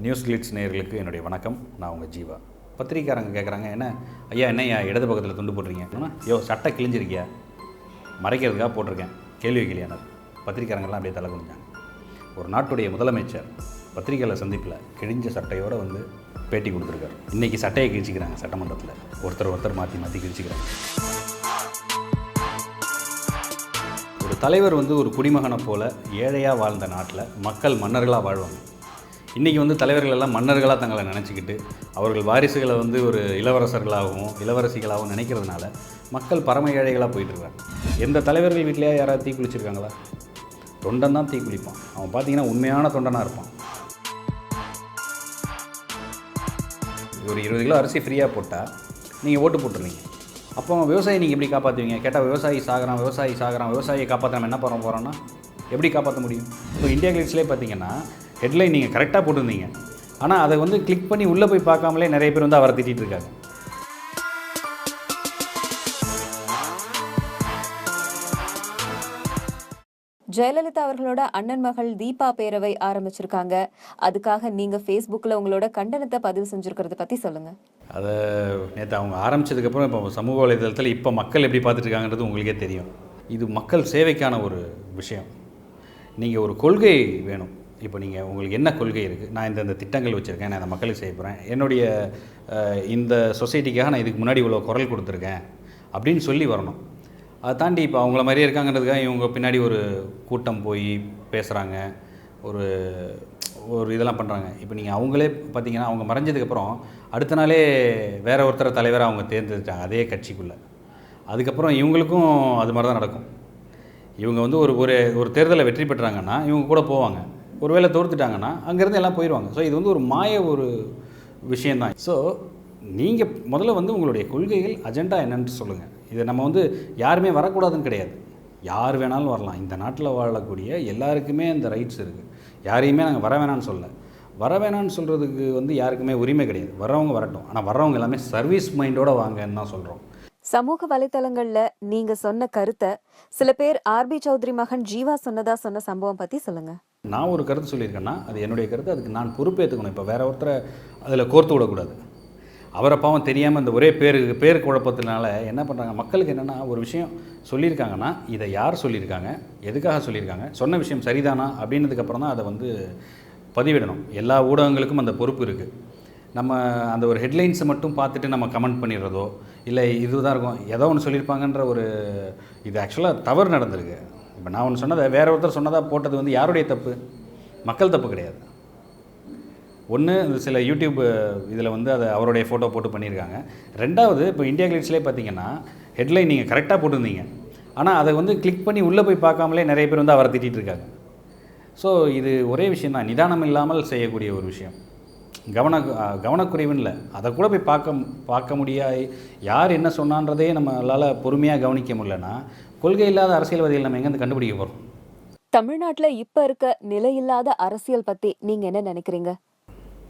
News glitz நேயர்களுக்கு என்னுடைய வணக்கம். நான் உங்கள் ஜீவா. பத்திரிக்கைக்காரங்க கேட்குறாங்க, என்னையா இடது பக்கத்தில் துண்டு போடுறீங்க? சட்டை கிழிஞ்சிருக்கியா? மறைக்கிறதுக்காக போட்டிருக்கேன், கேள்வி கேள்வியானார். பத்திரிக்கைக்காரங்கெல்லாம் அப்படியே தலை குனிஞ்சாங்க. ஒரு நாட்டுடைய முதலமைச்சர் பத்திரிகையாளர் சந்திப்பில் கிழிஞ்ச சட்டையோடு வந்து பேட்டி கொடுத்துருக்காரு. இன்றைக்கி சட்டையை கிழிச்சிக்கிறாங்க சட்டமன்றத்தில், ஒருத்தர் மாற்றி கிழிச்சிக்கிறாங்க. ஒரு தலைவர் வந்து ஒரு குடிமகனை போல் ஏழையாக வாழ்ந்த நாட்டில் மக்கள் மன்னர்களாக வாழ்வாங்க. இன்றைக்கி வந்து தலைவர்கள் எல்லாம் மன்னர்களாக தங்களை நினச்சிக்கிட்டு அவர்கள் வாரிசுகளை வந்து ஒரு இளவரசர்களாகவும் இளவரசிகளாகவும் நினைக்கிறதுனால மக்கள் பரம ஏழைகளாக போயிட்டுருக்காங்க. எந்த தலைவர்கள் வீட்டிலேயே யாராவது தீ குளிச்சிருக்காங்களா? தொண்டன் தான் தீ குளிப்பான். அவன் பார்த்தீங்கன்னா உண்மையான தொண்டனாக இருப்பான். ஒரு 20 கிலோ அரிசி ஃப்ரீயாக போட்டால் நீங்கள் ஓட்டு போட்டுருவீங்க. அப்போ விவசாயி நீங்கள் எப்படி காப்பாற்றுவீங்க? கேட்டால் விவசாயியை சாகிறான். விவசாயியை காப்பாற்ற நம்ம என்ன பண்ண போகிறோன்னா எப்படி காப்பாற்ற முடியும்? இப்போ இந்தியா கிளிட்ஸ்லேயே பார்த்தீங்கன்னா ஹெட்லைன் நீங்கள் கரெக்டாக போட்டிருந்தீங்க, ஆனால் அதை வந்து கிளிக் பண்ணி உள்ளே போய் பார்க்காமலே நிறைய பேர் வந்து அவரை திட்டிகிட்டு இருக்காங்க. ஜெயலலிதா அவர்களோட அண்ணன் மகள் தீபா பேரவை ஆரம்பிச்சிருக்காங்க. அதுக்காக நீங்கள் ஃபேஸ்புக்கில் உங்களோட கண்டனத்தை பதிவு செஞ்சுருக்கிறத பற்றி சொல்லுங்கள். அதை நேற்று அவங்க ஆரம்பித்ததுக்கப்புறம் இப்போ சமூக வலைதளத்தில் இப்போ மக்கள் எப்படி பார்த்துட்டு இருக்காங்கன்றது உங்களுக்கே தெரியும். இது மக்கள் சேவைக்கான ஒரு விஷயம். நீங்கள் ஒரு கொள்கை வேணும். இப்போ நீங்கள் உங்களுக்கு என்ன கொள்கை இருக்குது? நான் இந்த திட்டங்கள் வச்சுருக்கேன், நான் இந்த மக்களுக்கு செய்ய போகிறேன், என்னுடைய இந்த சொசைட்டிக்காக நான் இதுக்கு முன்னாடி இவ்வளோ குரல் கொடுத்துருக்கேன் அப்படின்னு சொல்லி வரணும். அதை தாண்டி இப்போ அவங்கள மாதிரியே இருக்காங்கிறதுக்காக இவங்க பின்னாடி ஒரு கூட்டம் போய் பேசுகிறாங்க, ஒரு இதெல்லாம் பண்ணுறாங்க. இப்போ நீங்கள் அவங்களே பார்த்தீங்கன்னா அவங்க மறைஞ்சதுக்கப்புறம் அடுத்த நாளே வேறு ஒருத்தர் தலைவரை அவங்க தேர்ந்தெடுத்தாங்க அதே கட்சிக்குள்ளே. அதுக்கப்புறம் இவங்களுக்கும் அது மாதிரி தான் நடக்கும். இவங்க வந்து ஒரு தேர்தலை வெற்றி பெற்றாங்கன்னா இவங்க கூட போவாங்க, ஒருவேளை தோர்த்துட்டாங்கன்னா அங்கேருந்து எல்லாம் போயிடுவாங்க. ஸோ இது வந்து ஒரு விஷயந்தான். ஸோ நீங்கள் முதல்ல வந்து உங்களுடைய கொள்கைகள் அஜெண்டா என்னன்னு சொல்லுங்கள். இதை நம்ம வந்து யாருமே வரக்கூடாதுன்னு கிடையாது, யார் வேணாலும் வரலாம். இந்த நாட்டில் வாழக்கூடிய எல்லாருக்குமே இந்த ரைட்ஸ் இருக்குது. யாரையுமே நாங்கள் வர வேணான்னு சொல்கிறதுக்கு வந்து யாருக்குமே உரிமை கிடையாது. வரவங்க வரட்டும், ஆனால் வர்றவங்க எல்லாமே சர்வீஸ் மைண்டோடு வாங்கன்னு தான் சொல்கிறோம். சமூக வலைத்தளங்கள்ல நீங்க சொன்ன கருத்தை சில பேர் ஆர்பி சௌத்ரி மகன் ஜீவா சொன்ன சம்பவம் பத்தி சொல்லுங்க. நான் ஒரு கருத்து சொல்லியிருக்கேன்னா அது என்னுடைய கருத்து, அதுக்கு நான் பொறுப்பேற்றுக்கணும். இப்போ வேற ஒருத்தரை அதில் கோர்த்து விடக்கூடாது. அவரை பாவம் தெரியாமல் இந்த ஒரே பேர் குழப்பத்தினால என்ன பண்ணுறாங்க, மக்களுக்கு என்னென்னா ஒரு விஷயம் சொல்லியிருக்காங்கன்னா இதை யார் சொல்லியிருக்காங்க, எதுக்காக சொல்லியிருக்காங்க, சொன்ன விஷயம் சரிதானா அப்படின்னதுக்கப்புறம் தான் அதை வந்து பதிவிடணும். எல்லா ஊடகங்களுக்கும் அந்த பொறுப்பு இருக்குது. நம்ம அந்த ஒரு ஹெட்லைன்ஸை மட்டும் பார்த்துட்டு நம்ம கமெண்ட் பண்ணிடுறதோ இல்லை இதுதான் இருக்கும் ஏதோ ஒன்று சொல்லியிருப்பாங்கன்ற இது ஆக்சுவலாக தவறு நடந்திருக்கு. இப்போ நான் ஒன்று சொன்னதை வேற ஒருத்தர் சொன்னதாக போட்டது வந்து யாருடைய தப்பு? மக்கள் தப்பு கிடையாது. ஒன்று சில யூடியூப் இதில் வந்து அதை அவருடைய ஃபோட்டோ போட்டு பண்ணியிருக்காங்க. ரெண்டாவது இப்போ இந்தியா கிளிட்ஸ்லேயே பார்த்தீங்கன்னா ஹெட்லைன் நீங்கள் கரெக்டாக போட்டிருந்தீங்க, ஆனால் அதை வந்து கிளிக் பண்ணி உள்ளே போய் பார்க்காமலே நிறைய பேர் வந்து அவரை திட்டிகிட்டு இருக்காங்க. ஸோ இது ஒரே விஷயந்தான், நிதானம் இல்லாமல் செய்யக்கூடிய ஒரு விஷயம். கவனக்குறைவுன்னு இல்லை, அதை கூட போய் பார்க்க முடியாது. யார் என்ன சொன்னான்றதே நம்மளால் பொறுமையாக கவனிக்க முடியலன்னா கொள்கை இல்லாத அரசியல்வாதிகள் நம்ம எங்கேருந்து கண்டுபிடிக்க போகிறோம்? தமிழ்நாட்டில் இப்போ இருக்க நிலையில்லாத அரசியல் பற்றி நீங்கள் என்ன நினைக்கிறீங்க?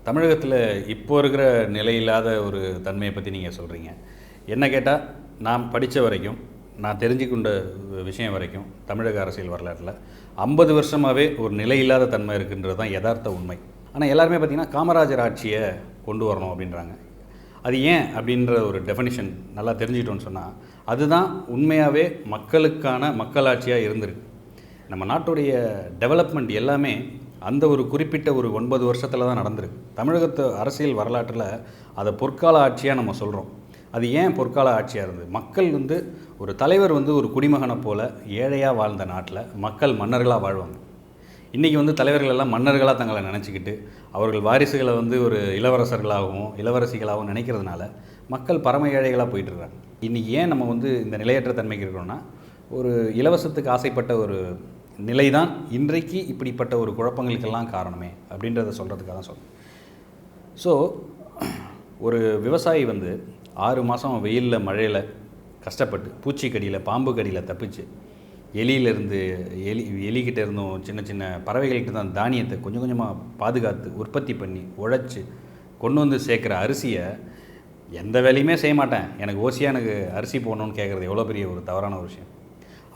தமிழகத்தில் இப்போ இருக்கிற நிலையில்லாத ஒரு தன்மையை பற்றி நீங்கள் சொல்கிறீங்க. என்ன கேட்டால் நான் படித்த வரைக்கும், நான் தெரிஞ்சுக்கொண்ட விஷயம் வரைக்கும் தமிழக அரசியல் வரலாற்றில் 50 வருஷமாகவே ஒரு நிலையில்லாத தன்மை இருக்குன்றது தான் யதார்த்த உண்மை. ஆனால் எல்லாருமே பார்த்திங்கன்னா காமராஜர் ஆட்சியை கொண்டு வரணும் அப்படின்றாங்க. அது ஏன் அப்படின்ற ஒரு டெஃபினிஷன் நல்லா தெரிஞ்சுக்கிட்டோன்னு சொன்னால் அதுதான் உண்மையாகவே மக்களாட்சியாக இருந்திருக்கு. நம்ம நாட்டுடைய டெவலப்மெண்ட் எல்லாமே அந்த ஒரு குறிப்பிட்ட ஒரு 9 வருஷத்தில் தான் நடந்திருக்கு. தமிழகத்து அரசியல் வரலாற்றில் அதை பொற்கால ஆட்சியாக நம்ம சொல்கிறோம். அது ஏன் பொற்கால ஆட்சியாக இருந்தது? மக்கள் வந்து ஒரு தலைவர் வந்து ஒரு குடிமகனை போல் ஏழையாக வாழ்ந்த நாட்டில் மக்கள் மன்னர்களாக வாழ்வாங்க. இன்றைக்கி வந்து தலைவர்கள் எல்லாம் மன்னர்களாக தங்களை நினச்சிக்கிட்டு அவர்கள் வாரிசுகளை வந்து ஒரு இளவரசர்களாகவும் இளவரசிகளாகவும் நினைக்கிறதுனால மக்கள் பரம ஏழைகளாக போயிட்டுருக்காங்க. இன்றைக்கி ஏன் நம்ம வந்து இந்த நிலையற்ற தன்மைக்கு இருக்கிறோன்னா ஒரு இலவசத்துக்கு ஆசைப்பட்ட ஒரு நிலை தான் இன்றைக்கு இப்படிப்பட்ட ஒரு குழப்பங்களுக்கெல்லாம் காரணமே அப்படின்றத சொல்கிறதுக்காக தான் சொல்கிறேன். ஸோ ஒரு விவசாயி வந்து 6 மாதம் வெயிலில் மழையில் கஷ்டப்பட்டு பூச்சிக்கடியில் பாம்பு கடியில் தப்பிச்சு எலிக்கிட்ட இருந்தும் சின்ன சின்ன பறவைகள்கிட்ட தான் தானியத்தை கொஞ்சம் கொஞ்சமாக பாதுகாத்து உற்பத்தி பண்ணி உழைச்சி கொண்டு வந்து சேர்க்குற அரிசியை எந்த வேலையுமே செய்ய மாட்டேன், எனக்கு ஓசியாக எனக்கு அரிசி போடணும்னு கேட்குறது எவ்வளோ பெரிய ஒரு தவறான ஒரு விஷயம்.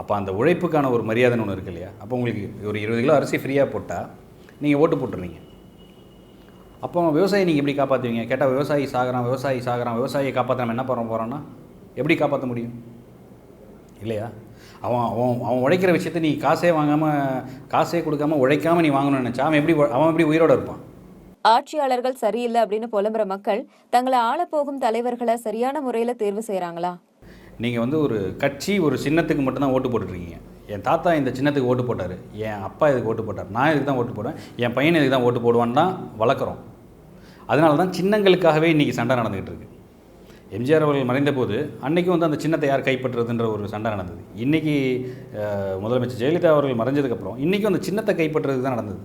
அப்போ அந்த உழைப்புக்கான ஒரு மரியாதைன்னு ஒன்று இருக்கு இல்லையா? அப்போ உங்களுக்கு ஒரு 20 கிலோ அரிசி ஃப்ரீயாக போட்டால் நீங்கள் ஓட்டு போட்டுருவீங்க. அப்போ விவசாயி நீங்கள் எப்படி காப்பாற்றுவீங்க? கேட்டால் விவசாயி சாகுறான், விவசாயியை காப்பாற்ற நம்ம என்ன பண்ண போகிறோன்னா எப்படி காப்பாற்ற முடியும்? இல்லையா? அவன் அவன் அவன் உழைக்கிற விஷயத்தை நீ காசே கொடுக்காம உழைக்காமல் நீ வாங்கணும்னு நினச்சா அவன் எப்படி உயிரோடு இருப்பான்? ஆட்சியாளர்கள் சரியில்லை அப்படின்னு புலம்புற மக்கள் தங்களை ஆளப்போகும் தலைவர்களை சரியான முறையில் தேர்வு செய்கிறாங்களா? நீங்கள் வந்து ஒரு கட்சி ஒரு சின்னத்துக்கு மட்டும்தான் ஓட்டு போட்டுட்ருக்கீங்க. என் தாத்தா இந்த சின்னத்துக்கு ஓட்டு போட்டார், என் அப்பா இதுக்கு ஓட்டு போட்டார், நான் இதுக்கு தான் ஓட்டு போடுவேன், என் பையன் இதுக்கு தான் ஓட்டு போடுவான்னு தான் வளர்க்குறோம். அதனால தான் சின்னங்களுக்காகவே இன்றைக்கி சண்டை நடந்துகிட்டு இருக்குது. எம்ஜிஆர் அவர்கள் மறைந்த போது அன்றைக்கும் வந்து அந்த சின்னத்தை யார் கைப்பற்றுறதுன்ற ஒரு சண்டை நடந்தது. இன்றைக்கி முதலமைச்சர் ஜெயலலிதா அவர்கள் மறைஞ்சதுக்கப்புறம் இன்றைக்கும் அந்த சின்னத்தை கைப்பற்றுறதுக்கு தான் நடந்தது.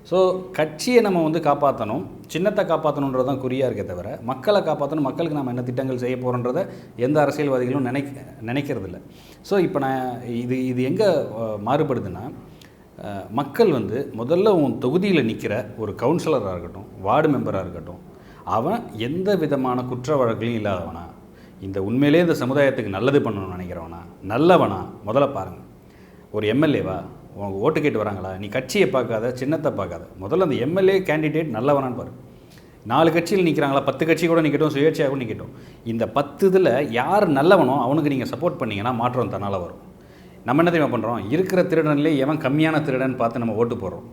ஸோ கட்சியை நம்ம வந்து காப்பாற்றணும், சின்னத்தை காப்பாற்றணுன்றது தான் குறியாக இருக்கே தவிர மக்களை காப்பாற்றணும், மக்களுக்கு நம்ம என்ன திட்டங்கள் செய்ய போகிறோன்றதை எந்த அரசியல்வாதிகளும் நினைக்கிறதில்ல. ஸோ இப்போ நான் இது எங்கே மாறுபடுதுன்னா, மக்கள் வந்து முதல்ல உன் தொகுதியில் நிற்கிற ஒரு கவுன்சிலராக இருக்கட்டும், வார்டு மெம்பராக இருக்கட்டும், அவன் எந்த விதமான குற்ற வழக்குலையும் இல்லாதவனா, இந்த உண்மையிலே இந்த சமுதாயத்துக்கு நல்லது பண்ணணும்னு நினைக்கிறவனா, நல்லவனா முதல்ல பாருங்கள். ஒரு எம்எல்ஏவா உங்க ஓட்டு கேட்டு வராங்களா, நீ கட்சியை பார்க்காத, சின்னத்தை பார்க்காத, முதல்ல அந்த எம்எல்ஏ கேண்டிடேட் நல்லவனான்னு பாரு. 4 கட்சியில் நிற்கிறாங்களா, 10 கட்சி கூட நிற்கட்டும், சுயேட்சையாக கூட நிற்கட்டும், இந்த 10 இதில் யார் நல்லவனோ அவனுக்கு நீங்கள் சப்போர்ட் பண்ணிங்கன்னா மாற்றம் தன்னால் வரும். நம்ம என்ன தெரியுமா பண்ணுறோம்? இருக்கிற திருடன்லேயே எவன் கம்மியான திருடன் பார்த்து நம்ம ஓட்டு போடுறோம்.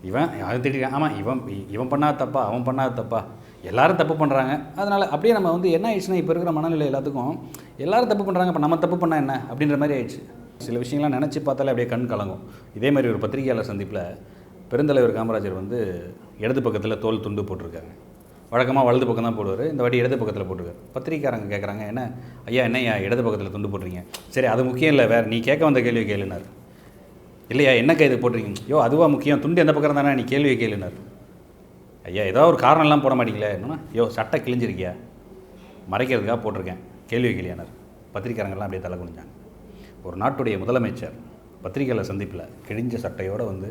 இவன் அவன் திட்டிருக்கான், ஆமாம் இவன் பண்ணாத தப்பா, அவன் பண்ணாத தப்பா, எல்லோரும் தப்பு பண்ணுறாங்க. அதனால் அப்படியே நம்ம வந்து என்ன ஆயிடுச்சுன்னா, இப்போ இருக்கிற மனநிலை எல்லாத்துக்கும் எல்லோரும் தப்பு பண்ணுறாங்க, இப்போ நம்ம தப்பு பண்ணால் என்ன அப்படின்ற மாதிரி ஆயிடுச்சு. சில விஷயங்கள்லாம் நினச்சி பார்த்தாலே அப்படியே கண் கலங்கும். இதே மாதிரி ஒரு பத்திரிகையாளர் சந்திப்பில் பெருந்தலைவர் காமராஜர் வந்து இடது பக்கத்தில் தோல் துண்டு போட்டிருக்காங்க. வழக்கமாக வலது பக்கம் தான் போடுவார், இந்த வாட்டி இடது பக்கத்தில் போட்டிருக்காரு. பத்திரிக்கையாரங்க கேட்குறாங்க, என்னையா இடது பக்கத்தில் துண்டு போட்டுறீங்க? சரி, அது முக்கியம் இல்லை, வேறு நீ கேட்க வந்த கேள்வி கேளுனார். இல்லையா, என்ன கைது போட்டிருக்கீங்க? அதுவா முக்கியம், துண்டு எந்த பக்கம் தானே, நீ கேள்வி கேளுனார். ஐயா, ஏதாவது ஒரு காரணம்லாம் போட மாட்டீங்களே? என்னன்னா, சட்டை கிழிஞ்சிருக்கியா, மறைக்கிறதுக்காக போட்டிருக்கேன், கேள்வி கேளியானார். பத்திரிக்கையாரங்கெல்லாம் அப்படியே தலை குனிஞ்சாங்க. ஒரு நாட்டுடைய முதலமைச்சர் பத்திரிகையாளர் சந்திப்பில் கிழிஞ்ச சட்டையோடு வந்து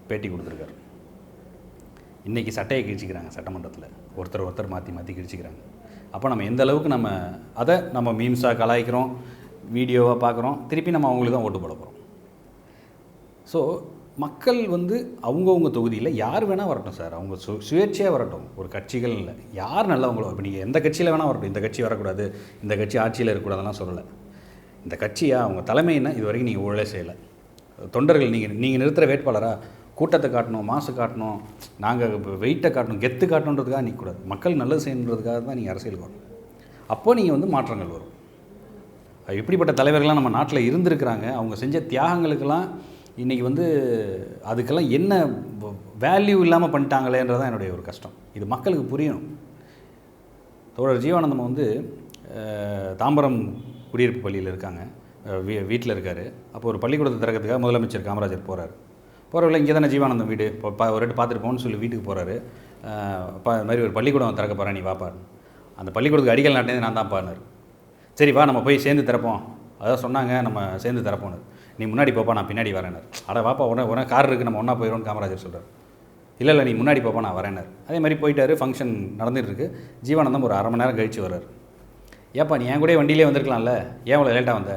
பேட்டி கொடுத்துருக்காரு. இன்றைக்கி சட்டையை கிழிச்சிக்கிறாங்க சட்டமன்றத்தில், ஒருத்தர் மாற்றி கிழிச்சிக்கிறாங்க. அப்போ நம்ம எந்த அளவுக்கு நம்ம மீம்ஸாக கலாய்க்கிறோம், வீடியோவாக பார்க்குறோம், திருப்பி நம்ம அவங்களுக்கு தான் ஓட்டு போட போகிறோம். ஸோ மக்கள் வந்து அவங்கவுங்க தொகுதியில் யார் வேணால் வரட்டும் சார், அவங்க சுயேட்சையாக வரட்டும், ஒரு கட்சிகள் இல்லை, யார் நல்லவங்களோ. இப்போ நீங்கள் எந்த கட்சியில் வேணால் வரட்டும், இந்த கட்சி வரக்கூடாது, இந்த கட்சி ஆட்சியில் இருக்கக்கூடாதுலாம் சொல்லலை. இந்த கட்சியாக அவங்க தலைமையினா இது வரைக்கும் நீங்கள் ஊழலே செய்யலை. தொண்டர்கள் நீங்கள் நிறுத்துகிற வேட்பாளராக கூட்டத்தை காட்டணும், மாசு காட்டணும், நாங்கள் வெயிட்டை காட்டணும், கெத்து காட்டணுன்றதுக்காக நிற்கக்கூடாது. மக்கள் நல்லது செய்யணுன்றதுக்காக தான் நீங்கள் அரசியலுக்கு வரணும். அப்போது நீங்கள் வந்து மாற்றங்கள் வரும். இப்படிப்பட்ட தலைவர்கள்லாம் நம்ம நாட்டில் இருந்திருக்கிறாங்க. அவங்க செஞ்ச தியாகங்களுக்கெல்லாம் இன்றைக்கி வந்து அதுக்கெல்லாம் என்ன வேல்யூ இல்லாமல் பண்ணிட்டாங்களேன்றதான் என்னுடைய ஒரு கஷ்டம். இது மக்களுக்கு புரியணும். தோழர் ஜீவானந்தம் வந்து தாம்பரம் குடியிருப்பு பள்ளியில் இருக்காங்க, வீட்டில் இருக்கார். அப்போ ஒரு பள்ளிக்கூடத்தை திறக்கிறதுக்காக முதலமைச்சர் காமராஜர் போகிறவங்கள இங்கே தானே ஜீவானந்தம் வீடு, ஒரு ரெட்டு பார்த்துட்டு போகணும்னு சொல்லி வீட்டுக்கு போகிறாரு. இது மாதிரி ஒரு பள்ளிக்கூடம் திறக்க போகிறேன், நீ வாப்பாரு. அந்த பள்ளிக்கூடத்துக்கு அடிக்கல் நாட்டினது நான் தான் பாருனார். சரி வா, நம்ம போய் சேர்ந்து திறப்போம், அதான் சொன்னாங்க, நம்ம சேர்ந்து திறப்போன்னு. நீ முன்னாடி போப்பா, நான் பின்னாடி வரேனார். அட வாப்பா, உடனே கார் இருக்குது, நம்ம ஒன்றா போயிடும்னு காமராஜர் சொல்கிறார். இல்லை நீ முன்னாடி போப்பா, நான் வரேனார். அதே மாதிரி போயிட்டார். ஃபங்க்ஷன் நடந்துகிட்ருக்கு. ஜீவானந்தம் ஒரு 1/2 மணி நேரம் கழித்து வர்றார். ஏப்பா, நீ என் கூட வண்டியிலே வந்திருக்கலாம்ல, ஏன் அவ்வளோ லேட்டாக வந்த?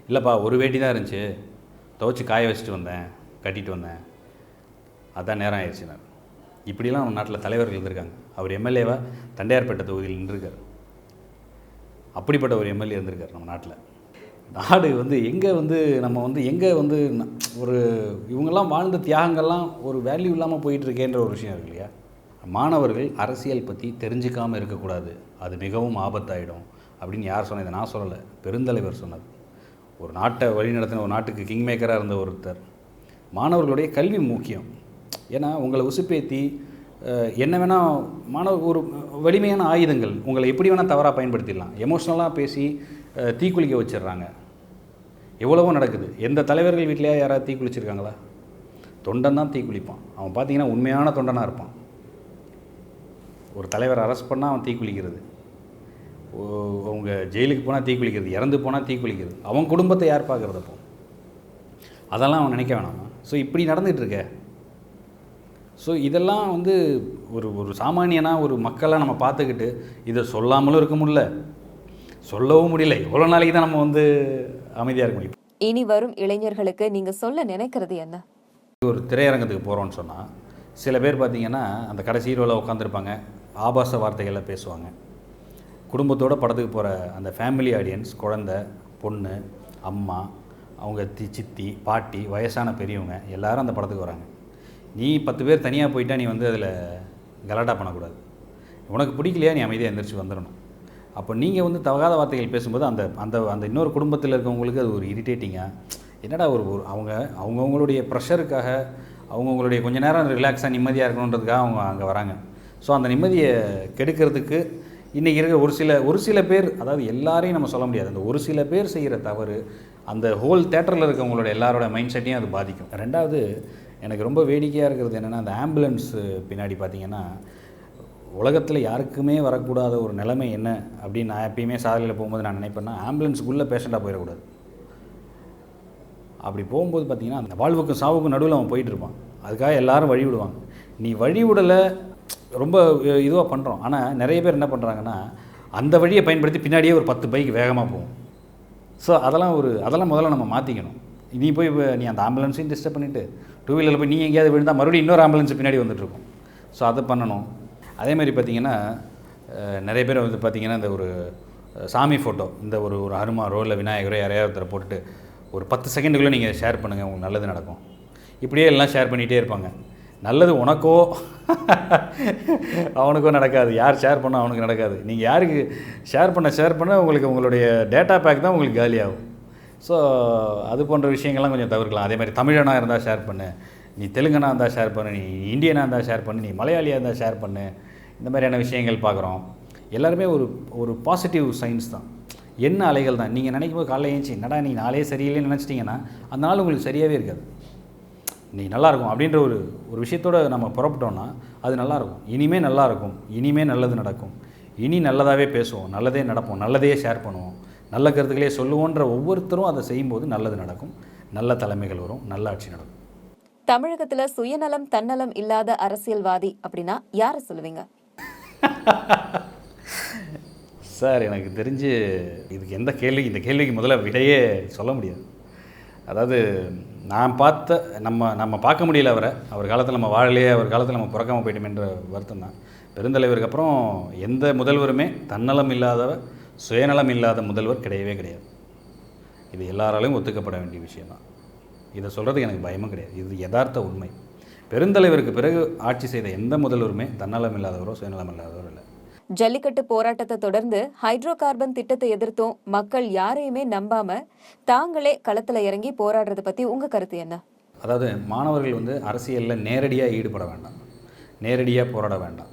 இல்லைப்பா, ஒரு வேட்டி தான் இருந்துச்சு, துவைச்சி காய வச்சுட்டு வந்தேன், கட்டிட்டு வந்தேன், அதான் நேரம் ஆயிடுச்சுனார். இப்படிலாம் நம்ம நாட்டில் தலைவர்கள் இருந்திருக்காங்க. அவர் எம்எல்ஏவாக தண்டையார்பேட்டை தொகுதியில் நின்றுருக்கார். அப்படிப்பட்ட ஒரு எம்எல்ஏ இருந்திருக்கார் நம்ம நாட்டில். நாடு வந்து எங்கே வந்து ஒரு இவங்கெல்லாம் வாழ்ந்த தியாகங்கள்லாம் ஒரு வேல்யூ இல்லாமல் போயிட்டுருக்கேன்ற ஒரு விஷயம் இருக்கு இல்லையா? மாணவர்கள் அரசியல் பற்றி தெரிஞ்சிக்காமல் இருக்கக்கூடாது, அது மிகவும் ஆபத்தாயிடும் அப்படின்னு யார் சொன்னது? நான் சொல்லலை, பெருந்தலைவர் சொன்னது. ஒரு நாட்டை வழிநடத்தின, ஒரு நாட்டுக்கு கிங் மேக்கராக இருந்த ஒருத்தர், மாணவர்களுடைய கல்வி முக்கியம். ஏன்னா உங்களை உசுப்பேற்றி என்ன வேணால் ஒரு வலிமையான ஆயுதங்கள் உங்களை எப்படி வேணால் தவறாக பயன்படுத்திடலாம். எமோஷ்னலாக பேசி தீக்குளிக்க வச்சிடுறாங்க. எவ்வளவோ நடக்குது. எந்த தலைவர்கள் வீட்டிலையா யாராவது தீக்குளிச்சிருக்காங்களா? தொண்டன் தான் தீக்குளிப்பான். அவன் பார்த்தீங்கன்னா உண்மையான தொண்டனாக இருப்பான். ஒரு தலைவர் அரெஸ்ட் பண்ணால் அவன் தீக்குளிக்கிறது, அவங்க ஜெயிலுக்கு போனால் தீக்குளிக்கிறது, இறந்து போனால் தீக்குளிக்கிறது. அவன் குடும்பத்தை யார் பார்க்குறது? அப்போ அதெல்லாம் அவன் நினைக்க வேணாமா? ஸோ இப்படி நடந்துகிட்ருக்க. ஸோ இதெல்லாம் வந்து ஒரு சாமானியனாக ஒரு மக்களாக நம்ம பார்த்துக்கிட்டு இதை சொல்லாமலும் இருக்க முடியல, சொல்லவும் முடியல. எவ்வளோ நாளைக்கு தான் நம்ம வந்து அமைதியாக இருக்க முடியும்? இனி வரும் இளைஞர்களுக்கு நீங்கள் சொல்ல நினைக்கிறது என்ன? ஒரு திரையரங்கத்துக்கு போகிறோன்னு சொன்னால் சில பேர் பார்த்திங்கன்னா அந்த கடைசி ரோவில் உட்காந்துருப்பாங்க, ஆபாச வார்த்தைகளை பேசுவாங்க. குடும்பத்தோடு படத்துக்கு போகிற அந்த ஃபேமிலி ஆடியன்ஸ், குழந்தை, பொண்ணு, அம்மா, அவங்க சித்தி, பாட்டி, வயசான பெரியவங்க எல்லாரும் அந்த படத்துக்கு வராங்க. நீ 10 பேர் தனியாக போயிட்டா நீ வந்து அதில் கலாட்டா பண்ணக்கூடாது. உனக்கு பிடிக்கலையா நீ அமைதியாக எந்திரிச்சு வந்துடணும். அப்போ நீங்கள் வந்து தகாத வார்த்தைகள் பேசும்போது அந்த அந்த அந்த இன்னொரு குடும்பத்தில் இருக்கவங்களுக்கு அது ஒரு இரிட்டேட்டிங்காக, என்னடா ஒரு அவங்கவுங்களுடைய ப்ரெஷருக்காக, அவங்கவுங்களுடைய கொஞ்ச நேரம் ரிலாக்ஸாக நிம்மதியாக இருக்கணுன்றதுக்காக அவங்க அங்கே வராங்க. ஸோ அந்த நிம்மதியை கெடுக்கிறதுக்கு இன்றைக்கி இருக்கிற ஒரு சில பேர், அதாவது எல்லாரையும் நம்ம சொல்ல முடியாது, அந்த ஒரு சில பேர் செய்கிற தவறு அந்த ஹோல் தேட்டரில் இருக்கவங்களோட எல்லாரோட மைண்ட் செட்டையும் அது பாதிக்கும். ரெண்டாவது எனக்கு ரொம்ப வேடிக்கையாக இருக்கிறது என்னென்னா, அந்த ஆம்புலன்ஸ் பின்னாடி பார்த்திங்கன்னா, உலகத்தில் யாருக்குமே வரக்கூடாத ஒரு நிலைமை என்ன அப்படின்னு நான் எப்பயுமே சாலையில் போகும்போது நான் நினைப்பேன்னா, ஆம்புலன்ஸுக்குள்ளே பேஷண்ட்டாக போயிடக்கூடாது. அப்படி போகும்போது பார்த்திங்கன்னா, அந்த வாழ்வுக்கும் சாவுக்கும் நடுவில் அவன் போயிட்டுருப்பான். அதுக்காக எல்லோரும் வழி விடுவாங்க. நீ வழி விடலை, ரொம்ப இதுவாக பண்ணுறோம். ஆனால் நிறைய பேர் என்ன பண்ணுறாங்கன்னா, அந்த வழியை பயன்படுத்தி பின்னாடியே ஒரு 10 பைக் வேகமாக போகும். ஸோ அதெல்லாம் முதல்ல நம்ம மாற்றிக்கணும். நீ போய் நீ அந்த ஆம்புலன்ஸையும் டிஸ்டர்ப் பண்ணிவிட்டு 2 வீலரில் போய் நீ எங்கேயாவது விழுந்தால் மறுபடியும் இன்னொரு ஆம்புலன்ஸ் பின்னாடி வந்துட்டுருக்கும். ஸோ அதை பண்ணணும். அதேமாதிரி பார்த்திங்கன்னா, நிறைய பேர் வந்து பார்த்திங்கன்னா, இந்த ஒரு சாமி ஃபோட்டோ, இந்த ஒரு ஹனுமான் ரோலில் விநாயகரோ யாரையாவது ஒருத்தரை போட்டுட்டு ஒரு 10 செகண்டுக்குள்ளே நீங்கள் ஷேர் பண்ணுங்கள், உங்களுக்கு நல்லது நடக்கும். இப்படியே எல்லாம் ஷேர் பண்ணிகிட்டே இருப்பாங்க. நல்லது உனக்கோ அவனுக்கோ நடக்காது. யார் ஷேர் பண்ணால் அவனுக்கு நடக்காது. நீங்கள் யாருக்கு ஷேர் பண்ண உங்களுக்கு உங்களுடைய டேட்டா பேக் தான் உங்களுக்கு காலியாகும். ஸோ அது போன்ற விஷயங்கள்லாம் கொஞ்சம் தவிர்க்கலாம். அதே மாதிரி தமிழனாக இருந்தால் ஷேர் பண்ணு, நீ தெலுங்கனாக இருந்தால் ஷேர் பண்ணு, நீ இந்தியனாக இருந்தால் ஷேர் பண்ணு, நீ மலையாளியாக இருந்தால் ஷேர் பண்ணு. இந்த மாதிரியான விஷயங்கள் பார்க்குறோம். எல்லாருமே ஒரு பாசிட்டிவ் சைன்ஸ் தான், என்ன அலைகள் தான். நீங்கள் நினைக்கும் போது காலையில் ஏஞ்சி என்னடா நீ நாளே சரியில்லைன்னு நினச்சிட்டிங்கன்னா அந்த நாள் உங்களுக்கு சரியாகவே இருக்காது. நீ நல்லாயிருக்கும் அப்படின்ற ஒரு விஷயத்தோடு நம்ம புறப்பட்டோன்னா அது நல்லாயிருக்கும். இனிமேல் நல்லாயிருக்கும், இனிமேல் நல்லது நடக்கும், இனி நல்லதாகவே பேசுவோம், நல்லதே நடப்போம், நல்லதே ஷேர் பண்ணுவோம், நல்ல கருத்துக்களே சொல்லுவோன்ற ஒவ்வொருத்தரும் அதை செய்யும்போது நல்லது நடக்கும், நல்ல தலைமைகள் வரும், நல்ல ஆட்சி நடக்கும். தமிழகத்தில் சுயநலம் தன்னலம் இல்லாத அரசியல்வாதி அப்படின்னா யாரை சொல்லுவீங்க? சார், எனக்கு தெரிஞ்சு இதுக்கு இந்த கேள்விக்கு முதல்ல விடையே சொல்ல முடியாது. அதாவது நான் பார்த்த நம்ம பார்க்க முடியல அவர் காலத்தில் நம்ம வாழலையே, அவர் காலத்தில் நம்ம பிறக்காமல் போயிட்டோமேன்ற வருத்தம் தான். பெருந்தலைவருக்கு அப்புறம் எந்த முதல்வருமே தன்னலம் இல்லாதவர், சுயநலம் இல்லாத முதல்வர் கிடையவே கிடையாது. இது எல்லாராலையும் ஒத்துக்கப்பட வேண்டிய விஷயம்தான். இதை சொல்கிறதுக்கு எனக்கு பயமும் கிடையாது. இது யதார்த்த உண்மை. பெருந்தலைவருக்கு பிறகு ஆட்சி செய்த எந்த முதல்வருமே தன்னலம் இல்லாதவரோ சுயநலம் இல்லாதவரோ இல்லை. ஜல்லிக்கட்டு போராட்டத்தை தொடர்ந்து ஹைட்ரோ கார்பன் திட்டத்தை எதிர்த்தும் மக்கள் யாரையுமே நம்பாம தாங்களே களத்துல இறங்கி போராடுறத பத்தி உங்க கருத்து என்ன? அதாவது மாணவர்கள் வந்து அரசியலில் நேரடியாக ஈடுபட வேண்டாம், நேரடியாக போராட வேண்டாம்.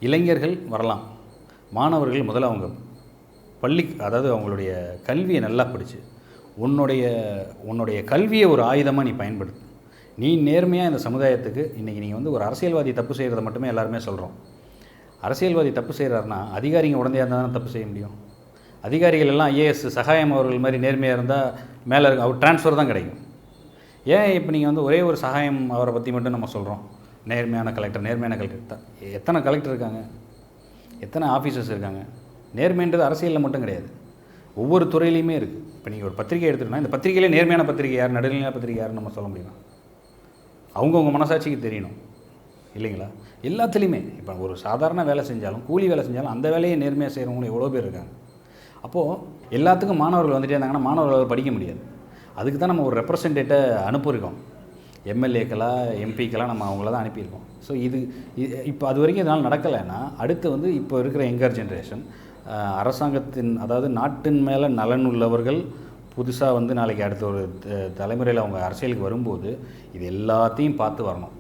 இளைஞர்கள் வரலாம், மாணவர்கள் முதல்ல அவங்க அதாவது அவங்களுடைய கல்வியை நல்லா படித்து உன்னுடைய கல்வியை ஒரு ஆயுதமாக நீ பயன்படுத்து. நீ நேர்மையாக இந்த சமுதாயத்துக்கு இன்றைக்கி நீங்கள் வந்து ஒரு அரசியல்வாதி தப்பு செய்கிறத மட்டுமே எல்லாருமே சொல்கிறோம். அரசியல்வாதி தப்பு செய்கிறாருன்னா அதிகாரிங்க உடனே இருந்தால் தானே தப்பு செய்ய முடியும். அதிகாரிகள் எல்லாம் ஐஏஎஸ் சகாயம் அவர்கள் மாதிரி நேர்மையாக இருந்தால் மேலே இருக்க அவர் ட்ரான்ஸ்ஃபர் தான் கிடைக்கும். ஏன் இப்போ நீங்கள் வந்து ஒரே ஒரு சகாயம் அவரை பற்றி மட்டும் நம்ம சொல்கிறோம், நேர்மையான கலெக்டர் தான். எத்தனை கலெக்டர் இருக்காங்க, எத்தனை ஆஃபீஸர்ஸ் இருக்காங்க? நேர்மைன்றது அரசியலில் மட்டும் கிடையாது, ஒவ்வொரு துறையிலையுமே இருக்குது. இப்போ நீங்கள் ஒரு பத்திரிகை எடுத்துகிட்டோன்னா இந்த பத்திரிகையிலே நேர்மையான பத்திரிகை யார், நடுநிலையான பத்திரிகை யாருன்னு நம்ம சொல்ல முடியுமா? அவங்கவுங்க மனசாட்சிக்கு தெரியணும் இல்லைங்களா? எல்லாத்துலேயுமே இப்போ ஒரு சாதாரண வேலை செஞ்சாலும், கூலி வேலை செஞ்சாலும் அந்த வேலையை நேர்மையாக செய்கிறவங்களும் எவ்வளோ பேர் இருக்காங்க. அப்போது எல்லாத்துக்கும் மாணவர்கள் வந்துட்டே இருந்தாங்கன்னா மாணவர்களால் படிக்க முடியாது. அதுக்கு தான் நம்ம ஒரு ரெப்ரசன்டேட்டை அனுப்பியிருக்கோம். எம்எல்ஏக்கெல்லாம் எம்பிக்கெல்லாம் நம்ம அவங்கள தான் அனுப்பியிருக்கோம். ஸோ இப்போ அது வரைக்கும் இதனால் நடக்கலைன்னா அடுத்து வந்து இப்போ இருக்கிற யங்கர் ஜென்ரேஷன் அரசாங்கத்தின், அதாவது நாட்டின் மேலே நலன் உள்ளவர்கள் புதுசாக வந்து நாளைக்கு அடுத்த ஒரு தலைமுறையில் அவங்க அரசியலுக்கு வரும்போது இது எல்லாத்தையும் பார்த்து வரணும்.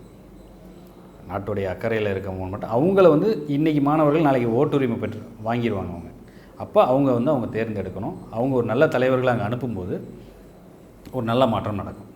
நாட்டுடைய அக்கறையில் இருக்கவங்க மட்டும் அவங்கள வந்து இன்றைக்கி மாணவர்கள் நாளைக்கு ஓட்டுரிமை பெற்று வாங்கிடுவாங்க அவங்க. அப்போ அவங்க தேர்ந்தெடுக்கணும். அவங்க ஒரு நல்ல தலைவர்களை அங்கே அனுப்பும்போது ஒரு நல்ல மாற்றம் நடக்கும்.